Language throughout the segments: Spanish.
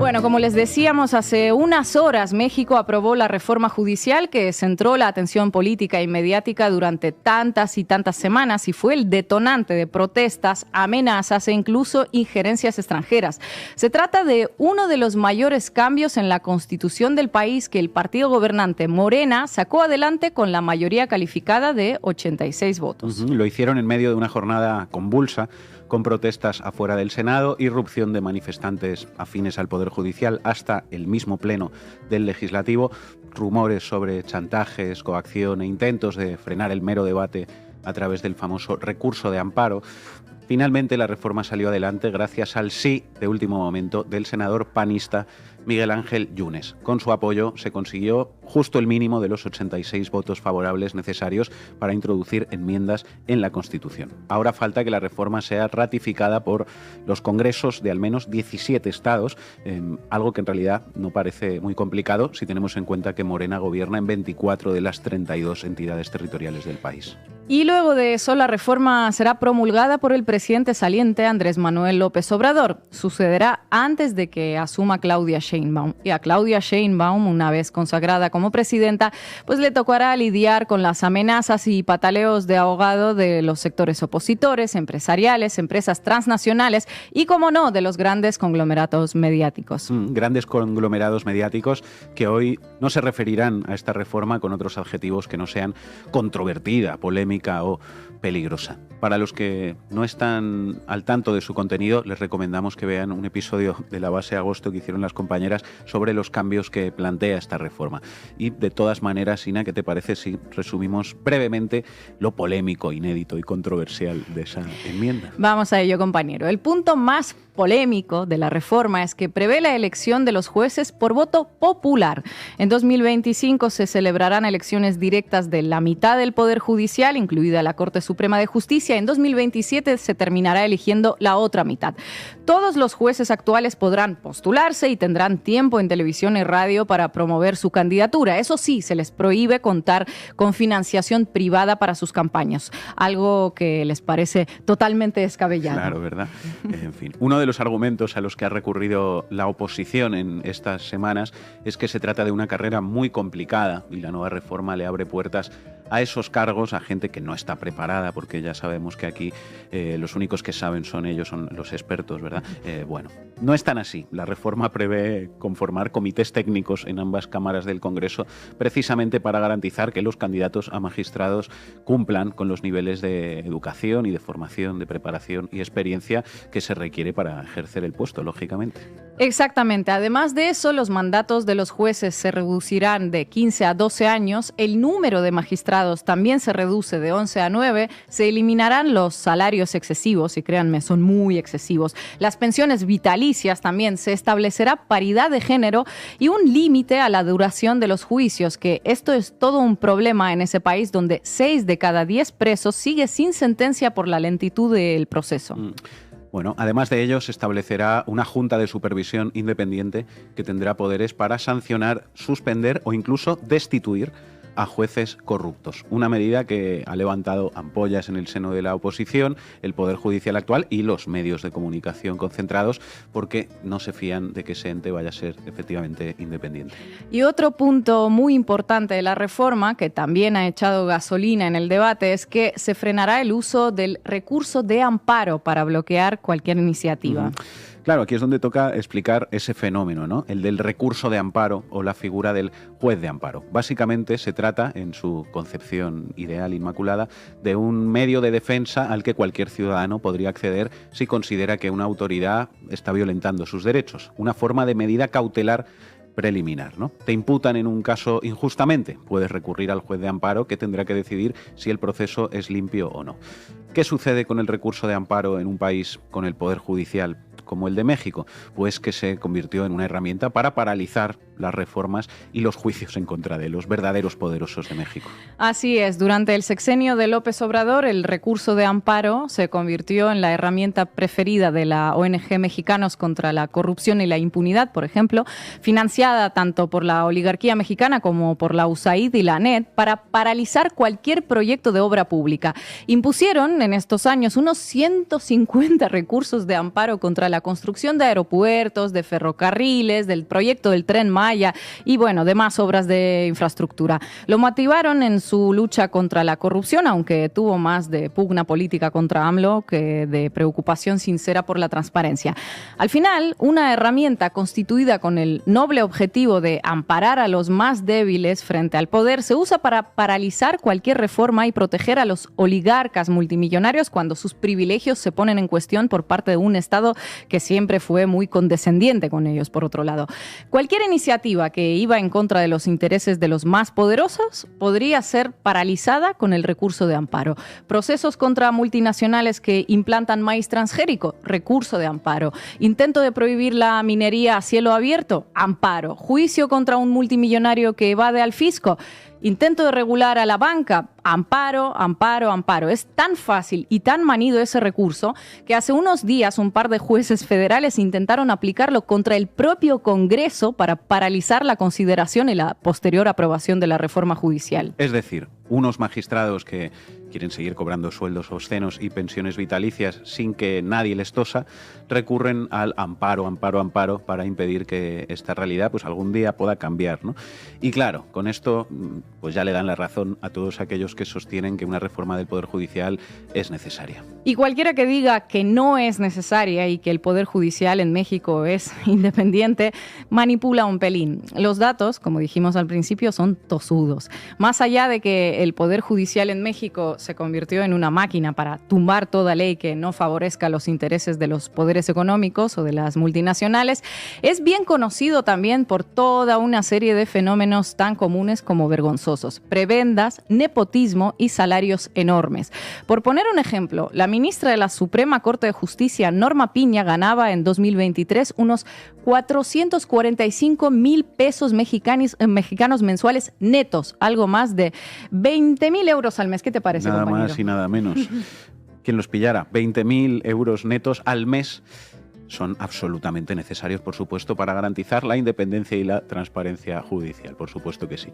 Bueno, como les decíamos, hace unas horas México aprobó la reforma judicial que centró la atención política y mediática durante tantas y tantas semanas y fue el detonante de protestas, amenazas e incluso injerencias extranjeras. Se trata de uno de los mayores cambios en la constitución del país que el partido gobernante Morena sacó adelante con la mayoría calificada de 86 votos. Lo hicieron en medio de una jornada convulsa, con protestas afuera del Senado, irrupción de manifestantes afines al Poder Judicial hasta el mismo pleno del Legislativo, rumores sobre chantajes, coacción e intentos de frenar el mero debate a través del famoso recurso de amparo. Finalmente la reforma salió adelante gracias al sí de último momento del senador panista Miguel Ángel Yunes. Con su apoyo se consiguió justo el mínimo de los 86 votos favorables necesarios para introducir enmiendas en la Constitución. Ahora falta que la reforma sea ratificada por los congresos de al menos 17 estados, algo que en realidad no parece muy complicado si tenemos en cuenta que Morena gobierna en 24 de las 32 entidades territoriales del país. Y luego de eso, la reforma será promulgada por el presidente saliente Andrés Manuel López Obrador. Sucederá antes de que asuma Claudia Sheinbaum. Y a Claudia Sheinbaum, una vez consagrada como presidenta, pues le tocará lidiar con las amenazas y pataleos de ahogado de los sectores opositores, empresariales, empresas transnacionales y, como no, de los grandes conglomerados mediáticos. Grandes conglomerados mediáticos que hoy no se referirán a esta reforma con otros adjetivos que no sean controvertida, polémica o peligrosa. Para los que no están al tanto de su contenido, les recomendamos que vean un episodio de La Base Agosto que hicieron las compañeras sobre los cambios que plantea esta reforma. Y de todas maneras, Ina, ¿qué te parece si resumimos brevemente lo polémico, inédito y controversial de esa enmienda? Vamos a ello, compañero. El punto más polémico de la reforma es que prevé la elección de los jueces por voto popular. En 2025 se celebrarán elecciones directas de la mitad del Poder Judicial, incluida la Corte Suprema de Justicia. En 2027 se terminará eligiendo la otra mitad. Todos los jueces actuales podrán postularse y tendrán tiempo en televisión y radio para promover su candidatura. Eso sí, se les prohíbe contar con financiación privada para sus campañas, algo que les parece totalmente descabellado. Claro, ¿verdad? En fin, uno de los argumentos a los que ha recurrido la oposición en estas semanas es que se trata de una carrera muy complicada y la nueva reforma le abre puertas a esos cargos a gente que no está preparada, porque ya sabemos que aquí los únicos que saben son ellos, son los expertos, ¿verdad? Bueno, no es tan así. La reforma prevé conformar comités técnicos en ambas cámaras del Congreso precisamente para garantizar que los candidatos a magistrados cumplan con los niveles de educación y de formación, de preparación y experiencia que se requiere para ejercer el puesto, lógicamente. Exactamente. Además de eso, los mandatos de los jueces se reducirán de 15 a 12 años, el número de magistrados también se reduce de 11 a 9, se eliminarán los salarios excesivos, y créanme, son muy excesivos. Las pensiones vitalicias también, se establecerá paridad de género y un límite a la duración de los juicios, que esto es todo un problema en ese país donde 6 de cada 10 presos sigue sin sentencia por la lentitud del proceso. Bueno, además de ello, se establecerá una junta de supervisión independiente que tendrá poderes para sancionar, suspender o incluso destituir a jueces corruptos. Una medida que ha levantado ampollas en el seno de la oposición, el Poder Judicial actual y los medios de comunicación concentrados, porque no se fían de que ese ente vaya a ser efectivamente independiente. Y otro punto muy importante de la reforma, que también ha echado gasolina en el debate, es que se frenará el uso del recurso de amparo para bloquear cualquier iniciativa. Claro, aquí es donde toca explicar ese fenómeno, ¿no? El del recurso de amparo o la figura del juez de amparo. Básicamente se trata, en su concepción ideal inmaculada, de un medio de defensa al que cualquier ciudadano podría acceder si considera que una autoridad está violentando sus derechos. Una forma de medida cautelar preliminar, ¿no? Te imputan en un caso injustamente, puedes recurrir al juez de amparo que tendrá que decidir si el proceso es limpio o no. ¿Qué sucede con el recurso de amparo en un país con el Poder Judicial como el de México? Pues que se convirtió en una herramienta para paralizar las reformas y los juicios en contra de los verdaderos poderosos de México. Así es, durante el sexenio de López Obrador, el recurso de amparo se convirtió en la herramienta preferida de la ONG Mexicanos contra la Corrupción y la Impunidad, por ejemplo, financiada tanto por la oligarquía mexicana como por la USAID y la ANED, para paralizar cualquier proyecto de obra pública. Impusieron en estos años unos 150 recursos de amparo contra contra la construcción de aeropuertos, de ferrocarriles, del proyecto del Tren Maya y, bueno, demás obras de infraestructura. Lo motivaron en su lucha contra la corrupción, aunque tuvo más de pugna política contra AMLO que de preocupación sincera por la transparencia. Al final, una herramienta constituida con el noble objetivo de amparar a los más débiles frente al poder se usa para paralizar cualquier reforma y proteger a los oligarcas multimillonarios cuando sus privilegios se ponen en cuestión por parte de un Estado que siempre fue muy condescendiente con ellos, por otro lado. Cualquier iniciativa que iba en contra de los intereses de los más poderosos podría ser paralizada con el recurso de amparo. Procesos contra multinacionales que implantan maíz transgénico, recurso de amparo. Intento de prohibir la minería a cielo abierto, amparo. Juicio contra un multimillonario que evade al fisco. Intento de regular a la banca, amparo, amparo, amparo. Es tan fácil y tan manido ese recurso que hace unos días un par de jueces federales intentaron aplicarlo contra el propio Congreso para paralizar la consideración y la posterior aprobación de la reforma judicial. Es decir, unos magistrados que quieren seguir cobrando sueldos obscenos y pensiones vitalicias sin que nadie les tosa, recurren al amparo, amparo, amparo para impedir que esta realidad pues algún día pueda cambiar, ¿no? Y claro, con esto pues ya le dan la razón a todos aquellos que sostienen que una reforma del Poder Judicial es necesaria. Y cualquiera que diga que no es necesaria y que el Poder Judicial en México es independiente, manipula un pelín. Los datos, como dijimos al principio, son tozudos. Más allá de que el Poder Judicial en México se convirtió en una máquina para tumbar toda ley que no favorezca los intereses de los poderes económicos o de las multinacionales, es bien conocido también por toda una serie de fenómenos tan comunes como vergonzosos: prebendas, nepotismo y salarios enormes. Por poner un ejemplo, la ministra de la Suprema Corte de Justicia, Norma Piña, ganaba en 2023 unos 445,000 pesos mexicanos mensuales netos, algo más de 20,000 euros al mes. ¿Qué te parece, nada compañero? Más y nada menos. Quien los pillara, 20,000 euros netos al mes son absolutamente necesarios, por supuesto, para garantizar la independencia y la transparencia judicial, por supuesto que sí.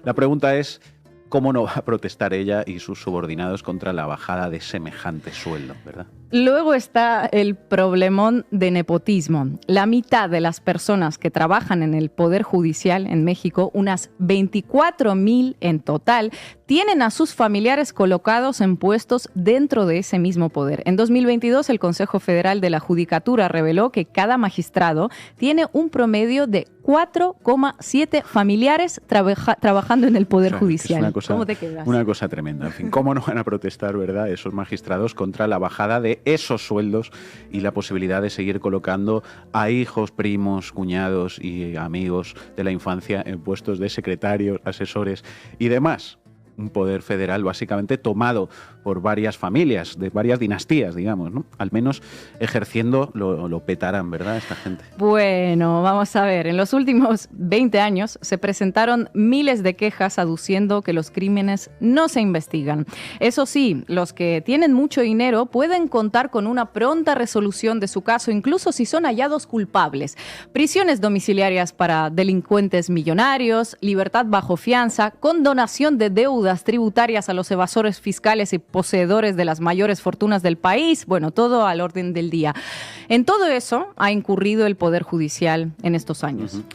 La pregunta es: ¿cómo no va a protestar ella y sus subordinados contra la bajada de semejante sueldo, verdad? Luego está el problemón de nepotismo. La mitad de las personas que trabajan en el Poder Judicial en México, unas 24,000 en total, tienen a sus familiares colocados en puestos dentro de ese mismo poder. En 2022, el Consejo Federal de la Judicatura reveló que cada magistrado tiene un promedio de 4,7 familiares trabajando en el Poder Judicial. ¿Cómo te quedas? Una cosa tremenda. En fin, ¿cómo no van a protestar, verdad, esos magistrados contra la bajada de esos sueldos y la posibilidad de seguir colocando a hijos, primos, cuñados y amigos de la infancia en puestos de secretarios, asesores y demás? Un poder federal básicamente tomado por varias familias, de varias dinastías, digamos, ¿no? Al menos ejerciendo lo petarán, ¿verdad?, esta gente. Bueno, vamos a ver. En los últimos 20 años se presentaron miles de quejas aduciendo que los crímenes no se investigan. Eso sí, los que tienen mucho dinero pueden contar con una pronta resolución de su caso, incluso si son hallados culpables. Prisiones domiciliarias para delincuentes millonarios, libertad bajo fianza, condonación de deudas tributarias a los evasores fiscales y poseedores de las mayores fortunas del país. Bueno, todo al orden del día. En todo eso ha incurrido el Poder Judicial en estos años. Uh-huh.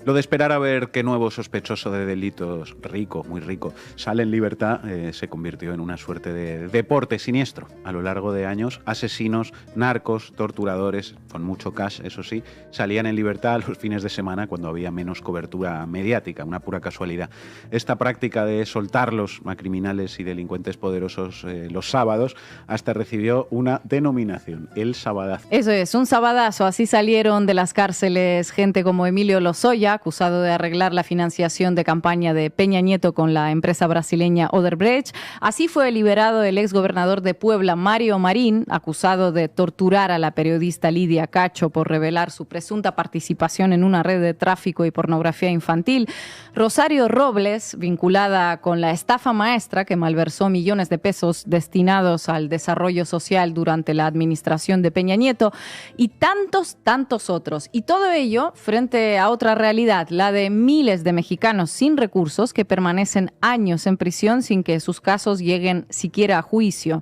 Lo de esperar a ver qué nuevo sospechoso de delitos rico, muy rico, sale en libertad se convirtió en una suerte de deporte siniestro. A lo largo de años, asesinos, narcos, torturadores, con mucho cash, eso sí, salían en libertad los fines de semana cuando había menos cobertura mediática, una pura casualidad. Esta práctica de soltarlos a criminales y delincuentes poderosos los sábados hasta recibió una denominación: el sabadazo. Eso es, un sabadazo. Así salieron de las cárceles gente como Emilio Lozoya, acusado de arreglar la financiación de campaña de Peña Nieto con la empresa brasileña Odebrecht. Así fue liberado el exgobernador de Puebla, Mario Marín, acusado de torturar a la periodista Lidia Cacho por revelar su presunta participación en una red de tráfico y pornografía infantil. Rosario Robles, vinculada con la estafa maestra que malversó millones de pesos destinados al desarrollo social durante la administración de Peña Nieto, y tantos otros. Y todo ello frente a otra realidad realidad, la de miles de mexicanos sin recursos que permanecen años en prisión sin que sus casos lleguen siquiera a juicio.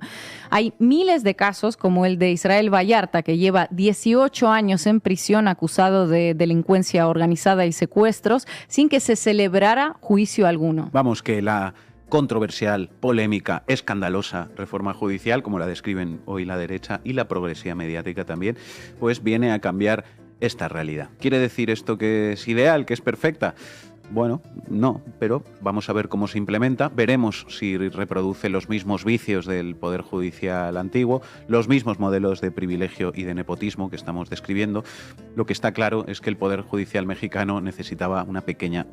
Hay miles de casos como el de Israel Vallarta, que lleva 18 años en prisión acusado de delincuencia organizada y secuestros sin que se celebrara juicio alguno. Vamos, que la controversial, polémica, escandalosa reforma judicial, como la describen hoy la derecha y la progresía mediática también, pues viene a cambiar esta realidad. ¿Quiere decir esto que es ideal, que es perfecta? Bueno, no, pero vamos a ver cómo se implementa, veremos si reproduce los mismos vicios del Poder Judicial antiguo, los mismos modelos de privilegio y de nepotismo que estamos describiendo. Lo que está claro es que el Poder Judicial mexicano necesitaba una pequeña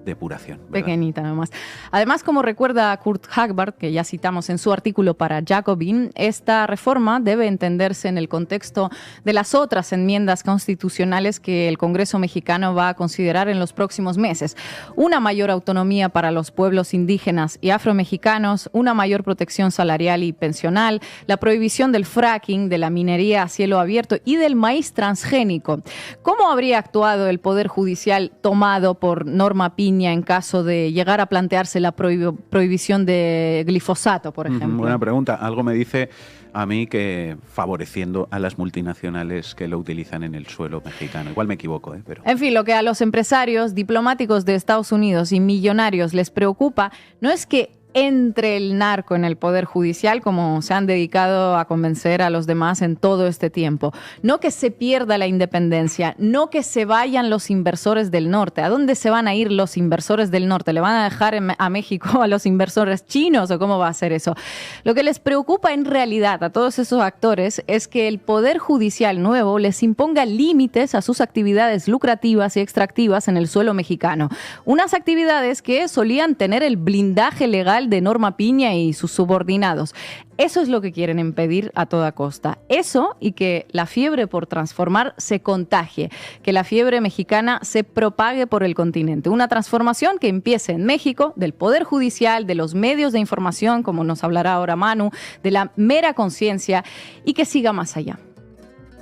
depuración, ¿verdad? Pequeñita nomás. Además, como recuerda Kurt Hagbarth, que ya citamos en su artículo para Jacobin, esta reforma debe entenderse en el contexto de las otras enmiendas constitucionales que el Congreso mexicano va a considerar en los próximos meses. Una mayor autonomía para los pueblos indígenas y afromexicanos, una mayor protección salarial y pensional, la prohibición del fracking, de la minería a cielo abierto y del maíz transgénico. ¿Cómo habría actuado el Poder Judicial tomado por Norma Piña en caso de llegar a plantearse la prohibición de glifosato, por ejemplo? Buena pregunta. Algo me dice a mí que favoreciendo a las multinacionales que lo utilizan en el suelo mexicano. Igual me equivoco, pero... En fin, lo que a los empresarios, diplomáticos de Estados Unidos y millonarios les preocupa no es que entre el narco en el Poder Judicial, como se han dedicado a convencer a los demás en todo este tiempo. No que se pierda la independencia, no que se vayan los inversores del norte. ¿A dónde se van a ir los inversores del norte? ¿Le van a dejar a México a los inversores chinos o cómo va a ser eso? Lo que les preocupa en realidad a todos esos actores es que el Poder Judicial nuevo les imponga límites a sus actividades lucrativas y extractivas en el suelo mexicano. Unas actividades que solían tener el blindaje legal de Norma Piña y sus subordinados. Eso es lo que quieren impedir a toda costa. Eso y que la fiebre por transformar se contagie, que la fiebre mexicana se propague por el continente. Una transformación que empiece en México, del Poder Judicial, de los medios de información, como nos hablará ahora Manu, de la mera conciencia y que siga más allá.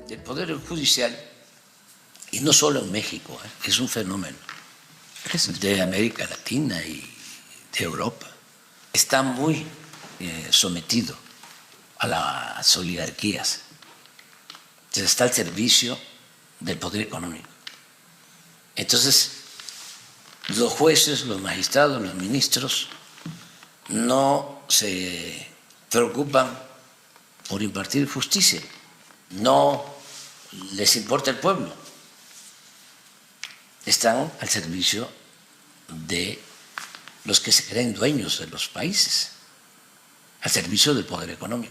El Poder Judicial, y no solo en México, es un fenómeno de América Latina y de Europa, está muy sometido a las oligarquías. Entonces está al servicio del poder económico. Entonces, los jueces, los magistrados, los ministros no se preocupan por impartir justicia, no les importa el pueblo, están al servicio de los que se creen dueños de los países, al servicio del poder económico.